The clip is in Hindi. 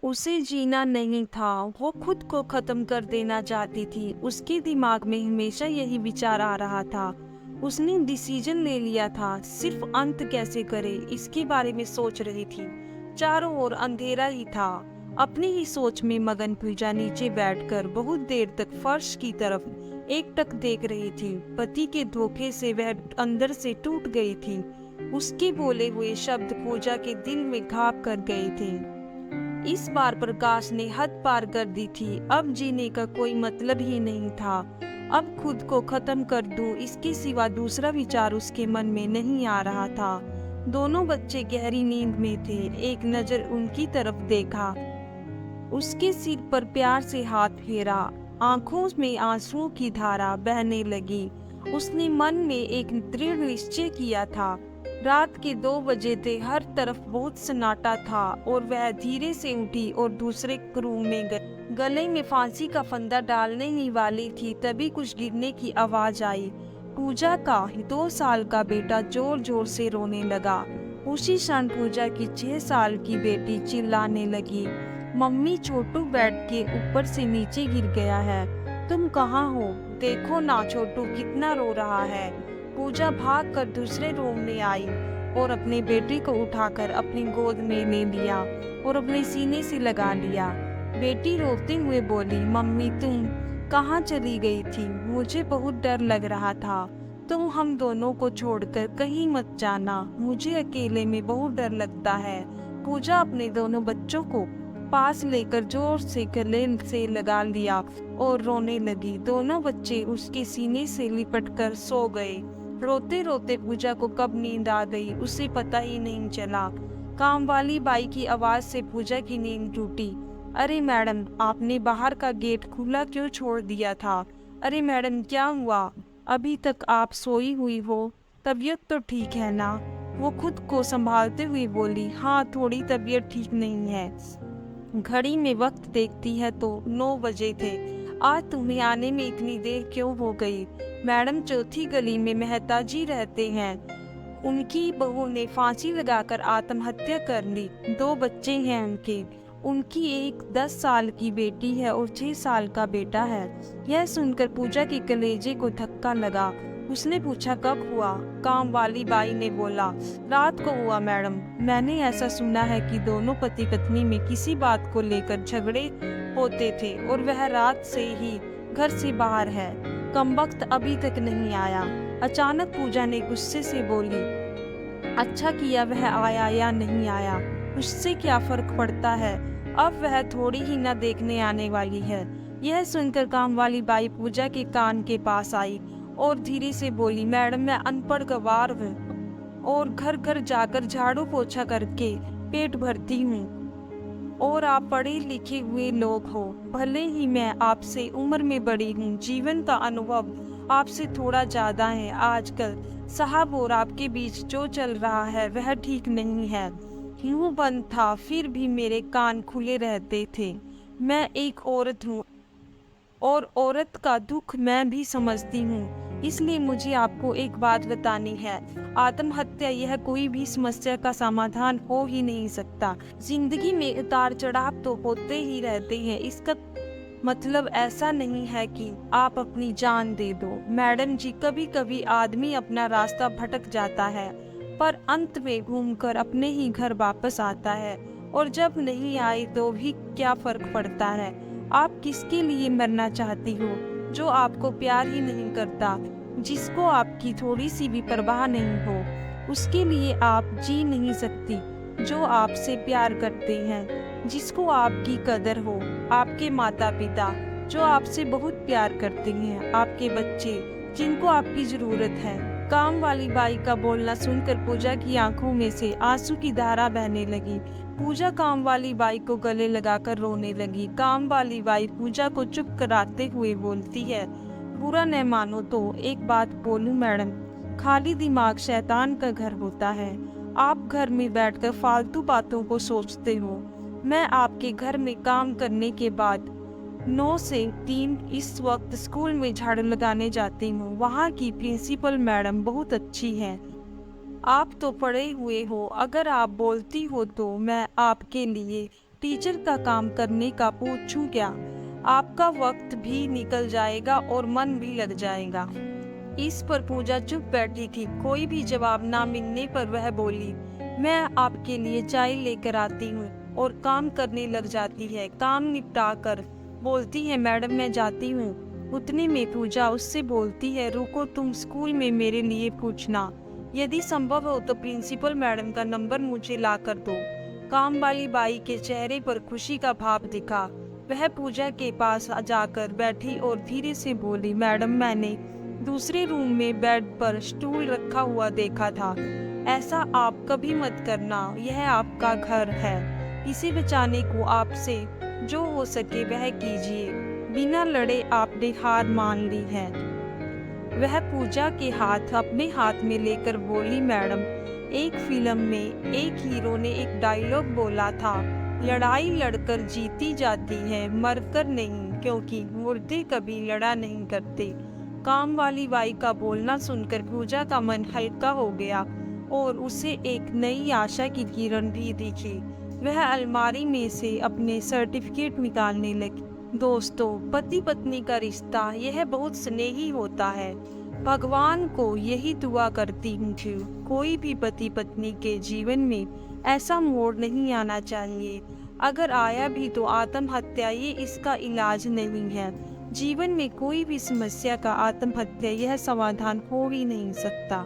उसे जीना नहीं था, वो खुद को खत्म कर देना चाहती थी। उसके दिमाग में हमेशा यही विचार आ रहा था। उसने डिसीजन ले लिया था, सिर्फ अंत कैसे करे इसके बारे में सोच रही थी। चारों ओर अंधेरा ही था। अपनी ही सोच में मगन पूजा नीचे बैठकर बहुत देर तक फर्श की तरफ एकटक देख रही थी। पति के धोखे से वह अंदर से टूट गई थी। उसके बोले हुए शब्द पूजा के दिल में घाव कर गए थे। इस बार प्रकाश ने हद पार कर दी थी। अब जीने का कोई मतलब ही नहीं था। अब खुद को खत्म कर दूं, इसके सिवा दूसरा विचार उसके मन में नहीं आ रहा था। दोनों बच्चे गहरी नींद में थे। एक नजर उनकी तरफ देखा, उसके सिर पर प्यार से हाथ फेरा। आंखों में आंसुओं की धारा बहने लगी। उसने मन में एक दृढ़ निश्चय किया था। रात के 2 बजे थे, हर तरफ बहुत सन्नाटा था और वह धीरे से उठी और दूसरे रूम में गई। गले में फांसी का फंदा डालने ही वाली थी, तभी कुछ गिरने की आवाज आई। पूजा का 2 साल का बेटा जोर जोर से रोने लगा। उसी क्षण पूजा की 6 साल की बेटी चिल्लाने लगी, मम्मी छोटू बेड के ऊपर से नीचे गिर गया है, तुम कहाँ हो? देखो ना छोटू कितना रो रहा है। पूजा भाग कर दूसरे रूम में आई और अपने बेटे को उठाकर अपनी गोद में ले लिया और अपने सीने से लगा लिया। बेटी रोते हुए बोली, मम्मी तुम कहाँ चली गई थी? मुझे बहुत डर लग रहा था। तुम हम दोनों को छोड़कर कहीं मत जाना, मुझे अकेले में बहुत डर लगता है। पूजा अपने दोनों बच्चों को पास लेकर जोर से गले से लगा लिया और रोने लगी। दोनों बच्चे उसके सीने से लिपटकर सो गए। रोते रोते पूजा को कब नींद आ गई उसे पता ही नहीं चला। काम वाली बाई की आवाज से पूजा की नींद टूटी। अरे मैडम, आपने बाहर का गेट खुला क्यों छोड़ दिया था? अरे मैडम, क्या हुआ? अभी तक आप सोई हुई हो? तबीयत तो ठीक है ना? वो खुद को संभालते हुए बोली, हाँ थोड़ी तबीयत ठीक नहीं है। घड़ी में वक्त देखती है तो 9 बजे थे। आज तुम्हें आने में इतनी देर क्यों हो गई? मैडम चौथी गली में मेहता जी रहते हैं, उनकी बहू ने फांसी लगाकर आत्महत्या कर ली। 2 बच्चे हैं उनकी एक 10 साल की बेटी है और 6 साल का बेटा है। यह सुनकर पूजा के कलेजे को धक्का लगा। उसने पूछा, कब हुआ? काम वाली बाई ने बोला, रात को हुआ मैडम। मैंने ऐसा सुना है कि दोनों पति पत्नी में किसी बात को लेकर झगड़े होते थे और वह रात से ही घर से बाहर है। कमबख्त अभी तक नहीं आया। अचानक पूजा ने गुस्से से बोली, अच्छा किया वह आया या नहीं आया, उससे क्या फर्क पड़ता है? अब वह थोड़ी ही न देखने आने वाली है। यह सुनकर काम वाली बाई पूजा के कान के पास आई और धीरे से बोली, मैडम मैं अनपढ़ गवार हूँ और घर घर जाकर झाड़ू पोछा करके पेट भरती हूँ और आप पढ़े लिखे हुए लोग हो। भले ही मैं आपसे उम्र में बड़ी हूँ, जीवन का अनुभव आपसे थोड़ा ज्यादा है। आजकल साहब और आपके बीच जो चल रहा है वह ठीक नहीं है। यूं बंद था फिर भी मेरे कान खुले रहते थे। मैं एक औरत हूँ और औरत का दुख मैं भी समझती हूँ, इसलिए मुझे आपको एक बात बतानी है। आत्महत्या यह कोई भी समस्या का समाधान हो ही नहीं सकता। जिंदगी में उतार चढ़ाव तो होते ही रहते हैं। इसका मतलब ऐसा नहीं है कि आप अपनी जान दे दो। मैडम जी, कभी कभी आदमी अपना रास्ता भटक जाता है पर अंत में घूमकर अपने ही घर वापस आता है, और जब नहीं आए तो भी क्या फर्क पड़ता है। आप किसके लिए मरना चाहती हो? जो आपको प्यार ही नहीं करता, जिसको आपकी थोड़ी सी भी परवाह नहीं हो, उसके लिए आप जी नहीं सकती। जो आपसे प्यार करते हैं, जिसको आपकी कदर हो, आपके माता पिता जो आपसे बहुत प्यार करते हैं, आपके बच्चे जिनको आपकी जरूरत है। काम वाली बाई का बोलना सुनकर पूजा की आंखों में से आंसू की धारा बहने लगी। पूजा काम वाली बाई को गले लगाकर रोने लगी। काम वाली बाई पूजा को चुप कराते हुए बोलती है, बुरा न मानो तो एक बात बोलूं मैडम, खाली दिमाग शैतान का घर होता है। आप घर में बैठकर फालतू बातों को सोचते हो। मैं आपके घर में काम करने के बाद 9 से 3 इस वक्त स्कूल में झाड़ू लगाने जाती हूँ। वहाँ की प्रिंसिपल मैडम बहुत अच्छी है। आप तो पढ़े हुए हो, अगर आप बोलती हो तो मैं आपके लिए टीचर का काम करने का पूछूं क्या? आपका वक्त भी निकल जाएगा और मन भी लग जाएगा। इस पर पूजा चुप बैठी थी। कोई भी जवाब ना मिलने पर वह बोली, मैं आपके लिए चाय लेकर आती हूँ, और काम करने लग जाती है। काम निपटा कर बोलती है, मैडम मैं जाती हूँ। उतने में पूजा उससे बोलती है, रुको, तुम स्कूल में मेरे लिए पूछना, यदि संभव हो तो प्रिंसिपल मैडम का नंबर मुझे ला कर दो। काम वाली बाई के चेहरे पर खुशी का भाव दिखा। वह पूजा के पास जाकर बैठी और धीरे से बोली, मैडम मैंने दूसरे रूम में बेड पर स्टूल रखा हुआ देखा था। ऐसा आप कभी मत करना, यह आपका घर है। इसे बचाने को आपसे जो हो सके वह कीजिए। बिना लड़े आपने हार मान ली है। वह पूजा के हाथ अपने हाथ में लेकर बोली, मैडम एक फिल्म में एक हीरो ने एक डायलॉग बोला था, लड़ाई लड़कर जीती जाती है, मरकर नहीं, क्योंकि मुर्दे कभी लड़ा नहीं करते। काम वाली बाई का बोलना सुनकर पूजा का मन हल्का हो गया और उसे एक नई आशा की किरण भी दिखी। वह अलमारी में से अपने सर्टिफिकेट निकालने लगी। दोस्तों, पति पत्नी का रिश्ता यह बहुत स्नेही होता है। भगवान को यही दुआ करती हूँ कि कोई भी पति पत्नी के जीवन में ऐसा मोड़ नहीं आना चाहिए। अगर आया भी तो आत्महत्या ये इसका इलाज नहीं है। जीवन में कोई भी समस्या का आत्महत्या यह समाधान हो ही नहीं सकता।